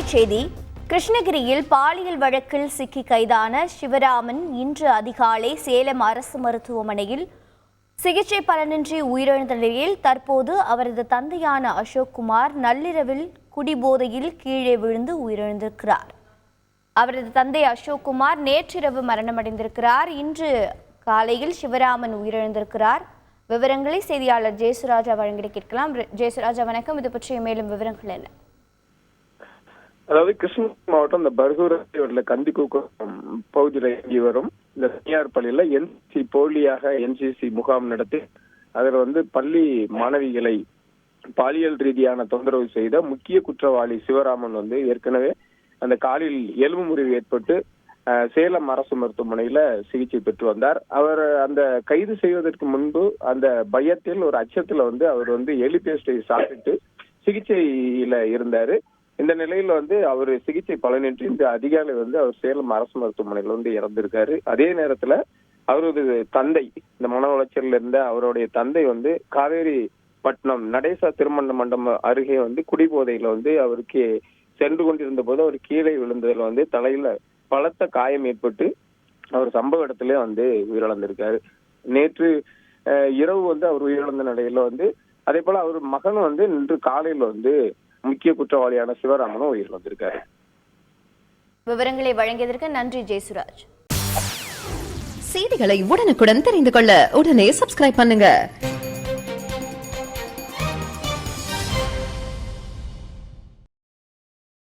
அண்மைச் செய்தி. கிருஷ்ணகிரியில் பாலியல் வழக்கில் சிக்கி கைதான சிவராமன் இன்று அதிகாலை சேலம் அரசு மருத்துவமனையில் சிகிச்சை பலனின்றி உயிரிழந்த நிலையில் தற்போது அவரது தந்தையான அசோக்குமார் நள்ளிரவில் குடிபோதையில் கீழே விழுந்து உயிரிழந்திருக்கிறார். அவரது தந்தை அசோக்குமார் நேற்றிரவு மரணமடைந்திருக்கிறார். இன்று காலையில் சிவராமன் உயிரிழந்திருக்கிறார். விவரங்களை செய்தியாளர் ஜெயசுராஜா வழங்கிட கேட்கலாம். ஜெயசுராஜா வணக்கம். இது பற்றிய மேலும் விவரங்கள் என்ன? அதாவது கிருஷ்ணகிரி மாவட்டம் இந்த பர்கூர் கந்திக்கூக்கம் பகுதியில் இயங்கி வரும் இந்த தனியார் பள்ளியில என்சிசி போலியாக என்சிசி முகாம் நடத்தி அதில் பள்ளி மாணவிகளை பாலியல் ரீதியான தொந்தரவு செய்த முக்கிய குற்றவாளி சிவராமன் ஏற்கனவே அந்த காலில் எலும்பு முறிவு ஏற்பட்டு சேலம் அரசு மருத்துவமனையில சிகிச்சை பெற்று வந்தார். அவர் அந்த கைது செய்வதற்கு முன்பு அந்த பயத்தில் ஒரு அச்சத்துல அவர் எலி பேஸ்டை சாப்பிட்டு சிகிச்சையில இருந்தாரு. இந்த நிலையில அவர் சிகிச்சை பலனின்றி இந்த அதிகாலை அவர் சேலம் அரசு மருத்துவமனையில இறந்திருக்காரு. அதே நேரத்துல அவரது தந்தை இந்த மன உளைச்சல்ல இருந்த அவருடைய தந்தை காவேரி பட்டினம் நடேசா திருமண மண்டபம் அருகே குடிபோதையில அவருக்கு சென்று கொண்டிருந்த போது அவர் கீழே விழுந்ததுல தலையில பலத்த காயம் ஏற்பட்டு அவர் சம்பவ இடத்துல உயிரிழந்திருக்காரு. நேற்று இரவு அவர் உயிரிழந்த நிலையில அதே போல அவர் மகனும் இன்று காலையில முக்கிய குற்றவாளியான சிவராமனும் உயிரிழந்திருக்காரு. விவரங்களை வழங்கியதற்கு நன்றி ஜெயசுராஜ். செய்திகளை உடனுக்குடன் தெரிந்து கொள்ள உடனே சப்ஸ்கிரைப் பண்ணுங்க.